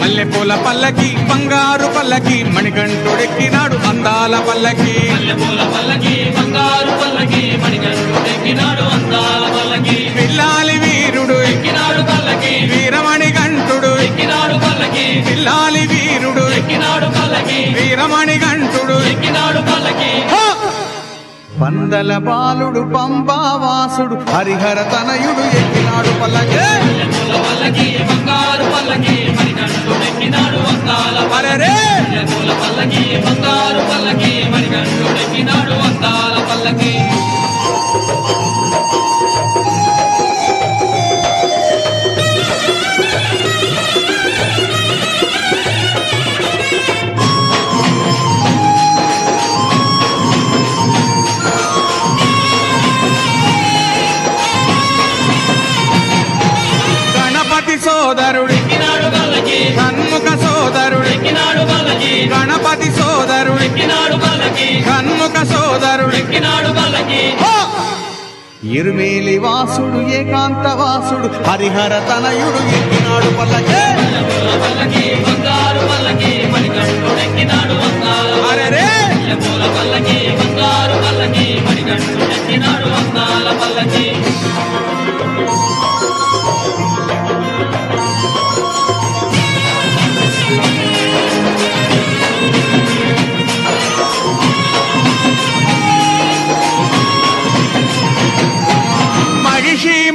మల్లెపూల పల్లకి బంగారు పల్లకి మణికంఠుడెక్కినాడు అందాల పల్లకి మల్లెపూల పల్లకి బంగారు పల్లకి మణికంఠుడెక్కినాడు అందాల పల్లకి పిల్లాలి వీరుడు ఎక్కినాడు పల్లకి వీరమణి గంటుడు ఎక్కినాడు పల్లకి పిల్లాలి వీరుడు ఎక్కినాడు పల్లకి వీరమణి గంటుడు ఎక్కినాడు పల్లకి పందల బాలుడు పంబావాసుడు హరిహర తనయుడు ఎక్కినాడు పల్లకి బంగారు పల్లకి మణికంఠుడు ఎక్కినాడు అందాల పల్లకి బంగారు పల్లకి మణికంఠుడు ఎక్కినాడు అందాల పల్లకి సోదరుడు ఎక్కినాడు పల్లకి షణ్ముఖ సోదరుడు ఎక్కినాడు పల్లకి గణపతి సోదరుడు ఎక్కినాడు పల్లకి షణ్ముఖ సోదరుడు ఎక్కినాడు పల్లకి ఇరుమేలి వాసుడు ఏకాంత వాసుడు హరిహర తనయుడు ఎక్కినాడు పల్లకి బంగారు పల్లకి మణికంఠుడు ఎక్కినాడు అందాల పల్లకి బంగారు పల్లకి మణికంఠుడు ఎక్కినాడు అందాల పల్లకి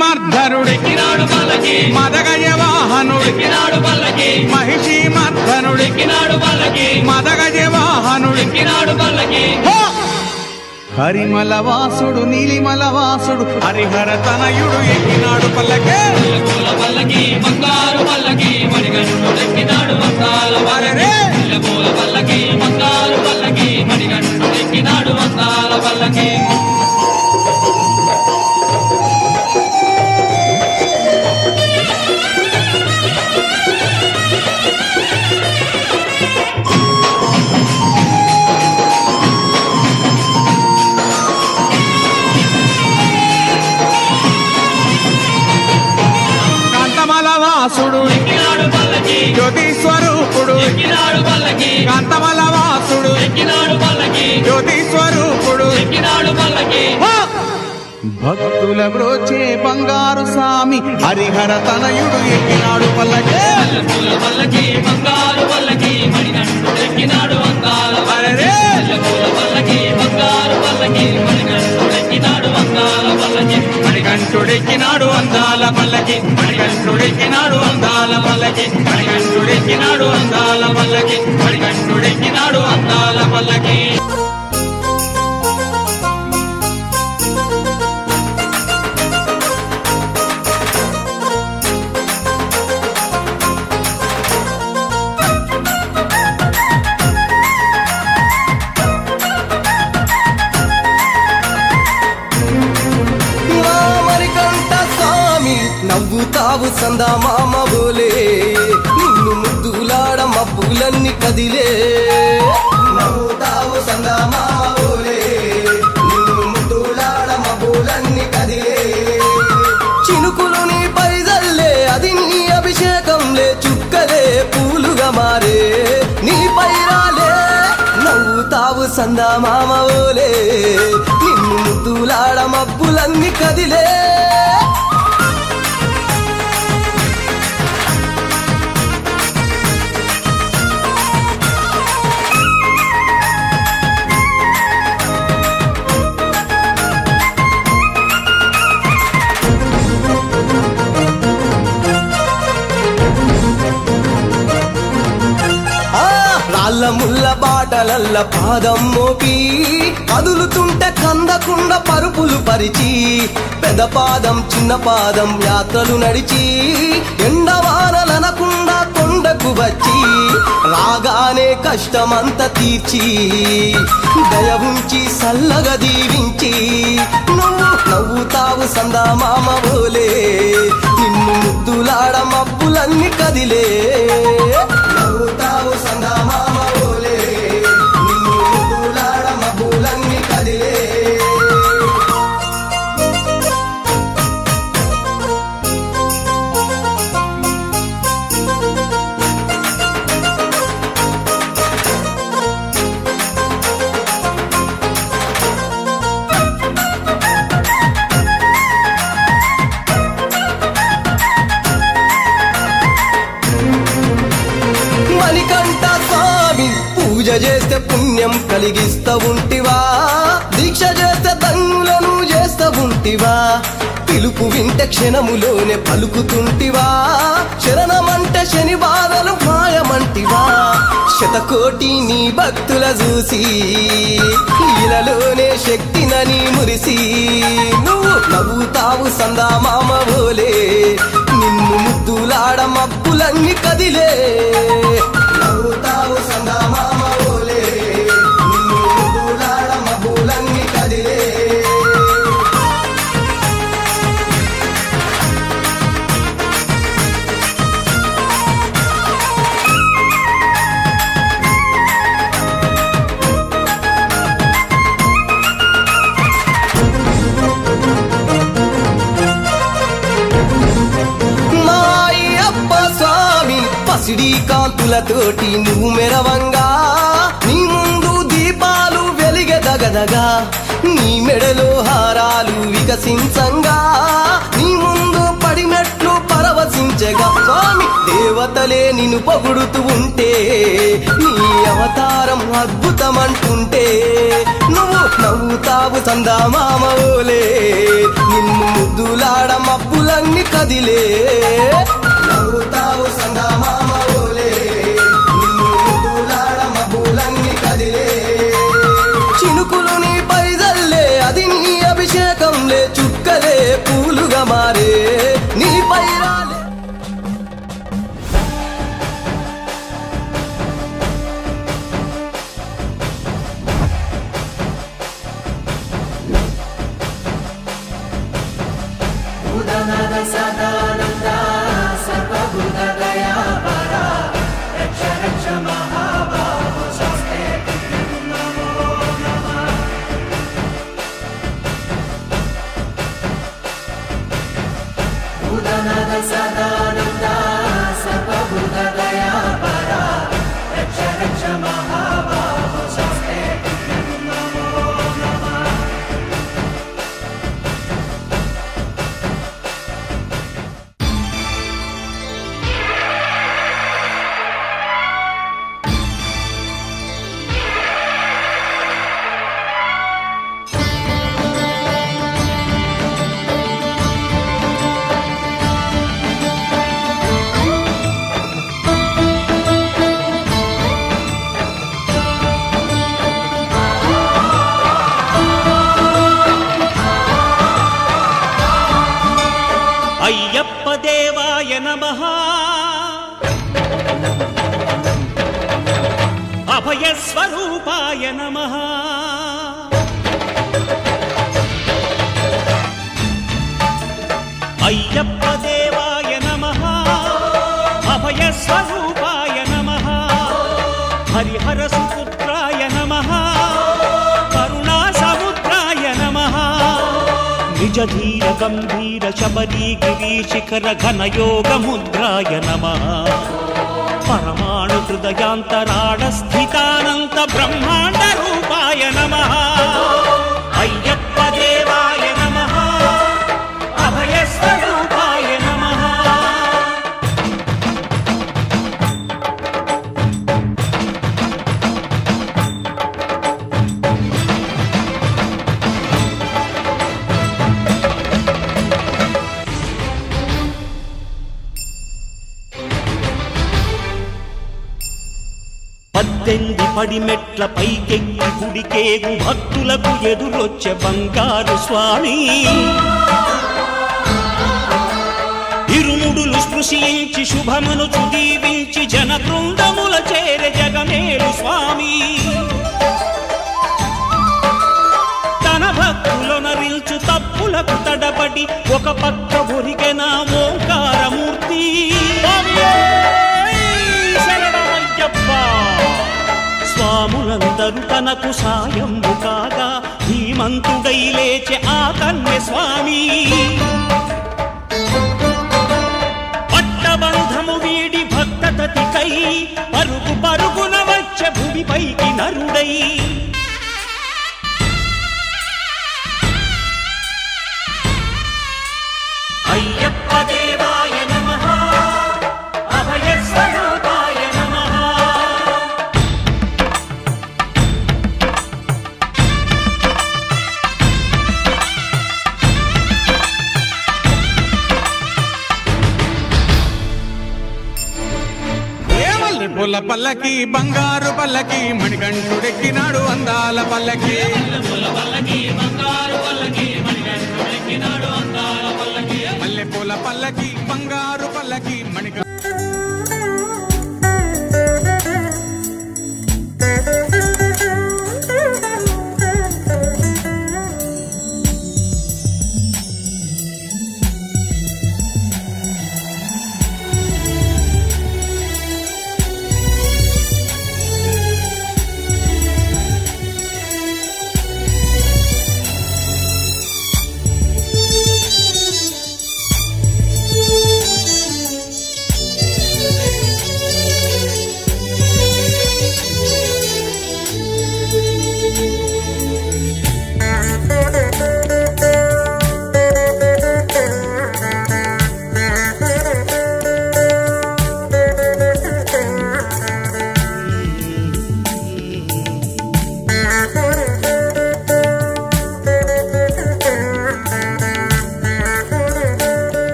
మర్ధనుడు ఎక్కినాడు పల్లకి మదగజ వాహనుడు ఎక్కినాడు పల్లకి మహిషి మర్ధనుడు ఎక్కినాడు పల్లకి మదగజ వాహనుడు ఎక్కినాడు పల్లకి హరిమల వాసుడు నీలిమల వాసుడు హరిహర తనయుడు ఎక్కినాడు పల్లకి బంగారు పల్లకి మణికంఠుడు ఎక్కినాడు అందాల పల్లకి బంగారు పల్లకి మణికంఠుడు ఎక్కినాడు అందాల పల్లకి వాసుడు ఎక్కినాడు పల్లకి జ్యోతి స్వరూపుడు ఎక్కినాడు పల్లకి కాంతమల వాసుడు ఎక్కినాడు పల్లకి జ్యోతి స్వరూపుడు ఎక్కినాడు పల్లకి భక్తుల బ్రోచే బంగారు స్వామి హరిహర తనయుడు ఎక్కినాడు పల్లకి బంగారు పల్లకి మణికంఠుడు ఎక్కినాడు అందాల పల్లకి బంగారు పల్లకి మణికంఠుడు ఎక్కినాడు అందాల పల్లకి మణికంఠుడు ఎక్కినాడు అందాల పల్లకి మణికంఠుడు ఎక్కినాడు అందాల పల్లకి మణికంఠుడు ఎక్కినాడు అందాల పల్లకి మణికంఠుడు ఎక్కినాడు అందాల పల్లకి నవ్వుతావు సందా మామ బోలే నిన్ను ముద్దులాడ మబ్బులన్నీ కదిలే నవ్వుతావు సందా మామ బోలే నిన్ను ముద్దులాడ మబ్బులన్నీ కదిలే చినుకులు నీ పైదల్లే అది నీ అభిషేకంలే చుక్కలే పూలుగా మారే నీ పైరాలే నవ్వుతావు సందా మామ బోలే నిన్ను ముద్దులాడ మబ్బులన్నీ కదిలే ముల్ల బాటలల్ల పాదం మోపి కదులుతుంటే కందకుండా పరుపులు పరిచి పెద్ద పాదం చిన్న పాదం యాత్రలు నడిచి ఎండవానలనకుండా కొండకు వచ్చి రాగానే కష్టమంత తీర్చి దయ ఉంచి సల్లగా దీవించి నువ్వు నవ్వుతావు సందా మామ బోలే నిన్ను ముద్దులాడ మబ్బులన్నీ కదిలే నవ్వుతావు సందా మామ బోలే నిన్ను ముద్దులాడ మబ్బులన్నీ పూజ చేస్తే పుణ్యం కలిగిస్తా ఉంటివా, దీక్ష చేస్తే ధన్యులను చేస్తా ఉంటివా, పిలుపు వింటే క్షణములోనే పలుకుతుంటివా, శరణమంటే శని బాధలు మాయమంటివా. శతకోటి నీ భక్తుల చూసి ఇలలోనే శక్తినని మురిసి నువ్వు నవ్వుతావు సందా మామ బోలే, నిన్ను ముద్దులాడ మబ్బులన్నీ కదిలే. నవ్వుతావు సందా మామ బోలే, నిన్ను ముద్దులాడ మబ్బులన్నీ కదిలే. పసిడి కాంతులతోటి నువ్వు మెరవంగా, నీ ముందు దీపాలు వెలిగెదగదగా, నీ మెడలో హారాలు వికసించంగా, నీ ముందు పడినట్లు పరవశించగా. స్వామి దేవతలే నిన్ను పొగుడుతూ ఉంటే, నీ అవతారం అద్భుతమంటుంటే నువ్వు నవ్వుతావు సందా మామ ఓలే, నిన్ను ముద్దులాడ మబ్బులన్నీ కదిలే. నవ్వుతావు సందా మామ ఓలే, నిన్ను ముద్దులాడ మబ్బులన్నీ కదిలే. చినుకులు నీ పైదల్లే, అది నీ అభిషేకంలే, చుక్కలే పూలుగా మారే నీ పైరాలే. అయ్యప్ప దేవాయ నమః, అభయస్వరూపాయ నమః, అయ్యప్ప దేవాయ నమః, అభయస్వరూపాయ నమః, హరిహర సుపుత్రాయ నమః, కరుణా సముద్రాయ నమః, నిజ ధీర గంభీర శబరీ గిరి శిఖర ఘనయోగ ముద్రాయ నమః, పరమాణు హృదయాంతరాళ స్థితానంత బ్రహ్మాండ రూపాయ నమః. అయ్యప్ప దేవాయ నమః, అభయస్వరూపాయ నమః. పద్దెనిమిది పడిమెట్ల పైకెక్కి గుడికేగు భక్తులకు ఎదురొచ్చే బంగారు స్వామి, ఇరుముడులు స్పృశించి శుభమును దీవించి జన బృందముల చేరే జగమేలు స్వామి, తన భక్తులొనరిల్చు తప్పులకు తడబడి ఒక పక్క ఒరిగెన ఓంకారమూర్తి. స్వాములందరూ తనకు సాయము కాగా ధీమంతుడై లేచే ఆ కన్య స్వామి, పట్టబంధము వీడి భక్తతతికై పరుగు పరుగున వచ్చే భూమిపైకి నరుడై. అయ్యప్ప దేవాయ నమః, అభయస్వరూపాయ నమః. పూల పల్లకి బంగారు పల్లకి మణికంఠుడెక్కినాడు అందాల పల్లకి మల్లె పూల పల్లకి బంగారు పల్లకి మణికంఠ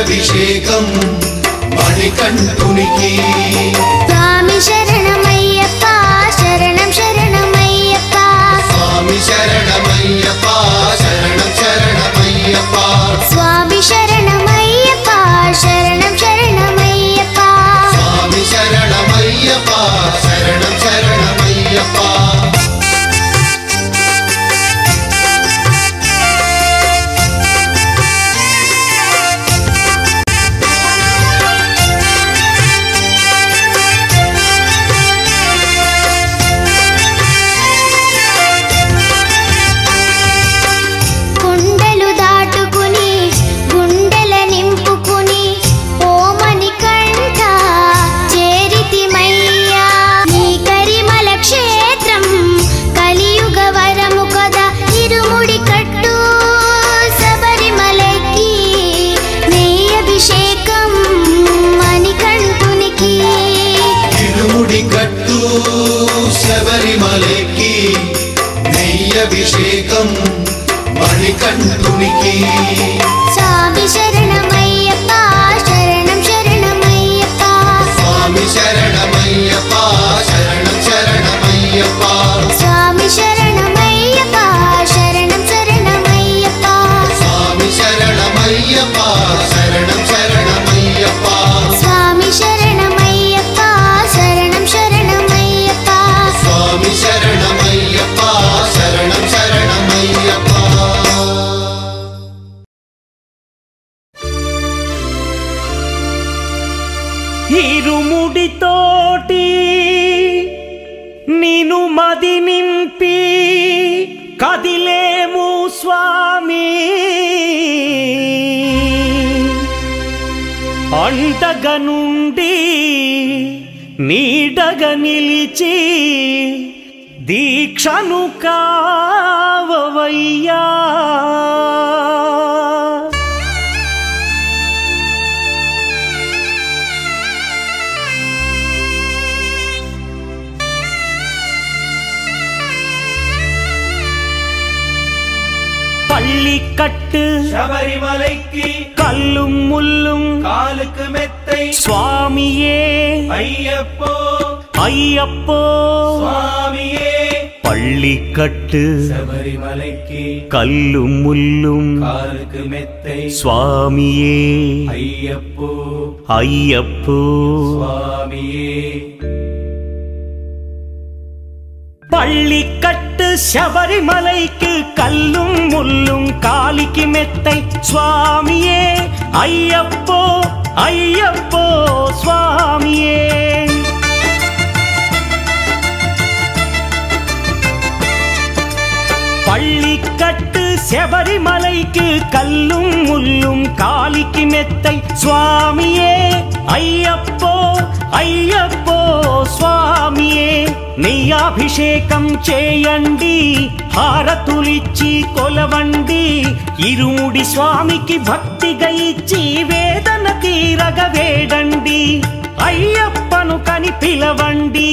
అభిషేకం మణికంఠునికి స్వామి శరణమయ్యప్ప శరణం శరణమయ్యప్ప స్వామి శరణమయ్యప్ప శరణం శరణమయ్యప్ప స్వామి శరణమయ్యప్ప శరణం శరణమయ్యప్ప స్వామి శరణమయ్యప్ప శరణం శరణమయ్యప్ప కొండలు దాటుకుని గుండెల నింపుకుని ఓ మణికంఠ చేరితిమయ్యా నీ కరిమల క్షేత్రం కలియుగ వరము కదా ఇరుముడి కట్టు శబరిమలకి నెయ్యి అభిషేకం మణికంఠునికి ఇరుముడి కట్టు శబరిమలకి నెయ్యభిషేకం మణికంఠునికి స్వామి శరణమయ్యప్ప శరణం శరణమయ్యప్ప స్వామి శరణమయ్యప్ప శరణం శరణమయ్యప్ప స్వామి శరణమయ్యప్ప శరణం శరణమయ్యప్ప స్వామి శరణమయ్యప్ప శరణం శరణమయ్యప్ప స్వామి శరణమయ్యప్ప శరణం శరణమయ్యప్ప స్వామి శరణమయ్యప్ప శరణం శరణమయ్యప్ప ఇరుముడితోటి నిను మది నింపి కదిలేము స్వామి అండగ నుండి నీడగ నిలిచి దీక్షను కావవయ్యా பள்ளிக்கட்டு శబరిమలైకి கல்லும் முள்ளும் కాలుకు మెత్తై சுவாமியே అయ్యప్పో ஐயப்போ స్వామియే பள்ளிக்கட்டு శబరిమలైకి கல்லும் முள்ளும் కాలుకు మెత్తై சுவாமியே అయ్యప్పో ஐயப்போ స్వామియే பள்ளிக்கட்டு శబరిమలైకి கல்லும் முள்ளும் காலிக்கு மெத்தை சுவாமியே ஐயப்போ ஐயப்போ சுவாமியே பள்ளிக்கட்டு శబరిమలైకి கல்லும் முள்ளும் காலிக்கு மெத்தை சுவாமியே ஐயப்போ ஐயப்போ స్వామియే నెయ్యాభిషేకం చేయండి హారతులిచ్చి కొలవండి ఇరుముడి స్వామికి భక్తిగా ఇచ్చి వేదన తీరగ వేడండి అయ్యప్పను కని పిలవండి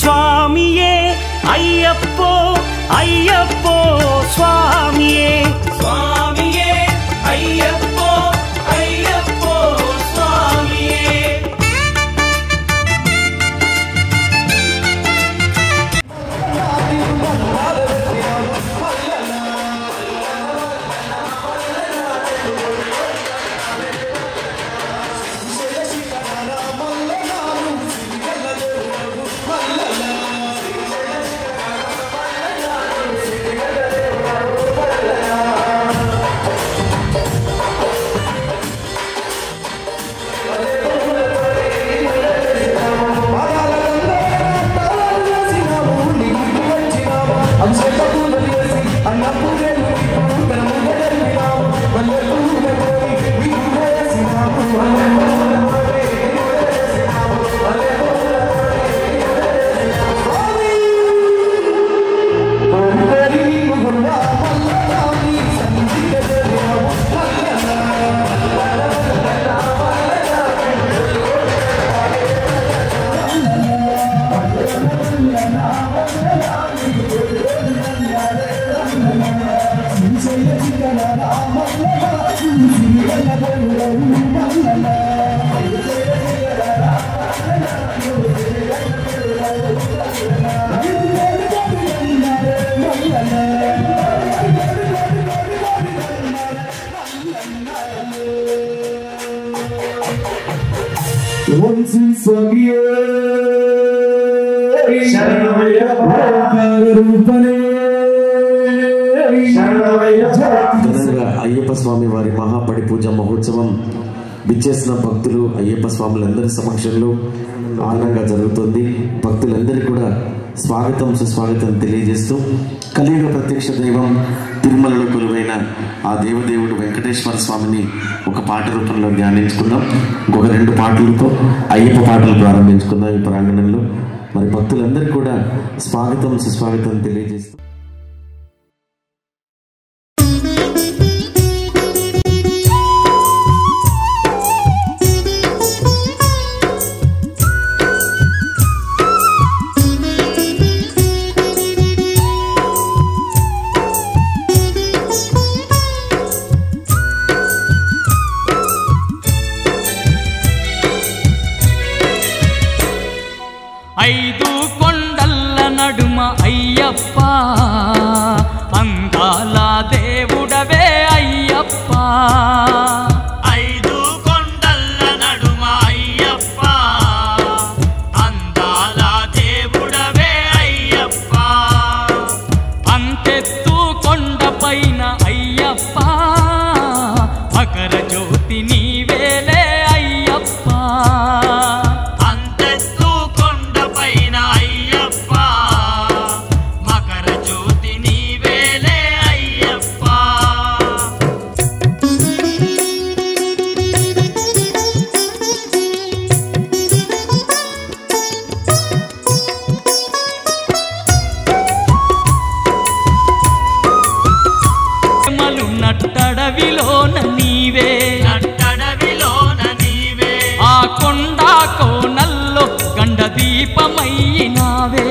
స్వామియే అయ్యప్పో అయ్యప్పో స్వామియే స్వామియే అయ్యప్పో అయ్యప్పో స్వామియే Thank you. వంశీ స్వామియే ఘనంగా అయ్యప్ప స్వామి వారి మహాపడి పూజ మహోత్సవం విచ్చేసిన భక్తులు అయ్యప్ప స్వాములందరి సమక్షంలో ఆనందంగా జరుగుతుంది. భక్తులందరికీ కూడా స్వాగతం సుస్వాగతం తెలియజేస్తూ కలియుగ ప్రత్యక్ష దైవం తిరుమలలో కొలువైన ఆ దేవదేవుడు వెంకటేశ్వర స్వామిని ఒక పాట రూపంలో ధ్యానించుకుందాం. ఇంకొక 2 పాటలతో అయ్యప్ప పాటలు ప్రారంభించుకుందాం ఈ ప్రాంగణంలో. మరి భక్తులందరికీ కూడా స్వాగతం సుస్వాగతం తెలియజేస్తూ అయ్యప్ప అందాల దేవుడవే అయ్యప్ప 5 కొండల నడుమ అయ్యప్ప అందాల దేవుడవే అయ్యప్ప అంతెత్తు కొండపైన అయ్యప్ప మకర జ్యోతి నీవేలే అయ్యప్ప అంతెత్తు కొండపైన అయ్యప్ప మకర జ్యోతి నీవేలే అయ్యప్ప మలు నట్టడవిలోన నీవే ఆ కొండ కోనల్లో గండ దీపమైనావే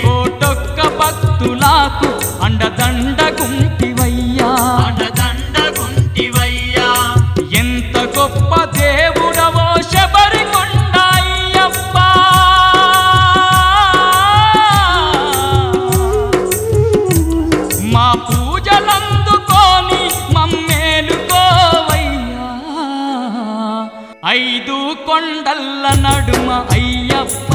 కోటొక్క భక్తులకు అండదండ గుంటివయ్యా ఎంత గొప్ప దేవుడవో శబరికొండ అయ్యప్ప మా పూజలందుకోని మమ్మేలుకోవయ్యా 5 కొండల నడుమ అయ్యప్ప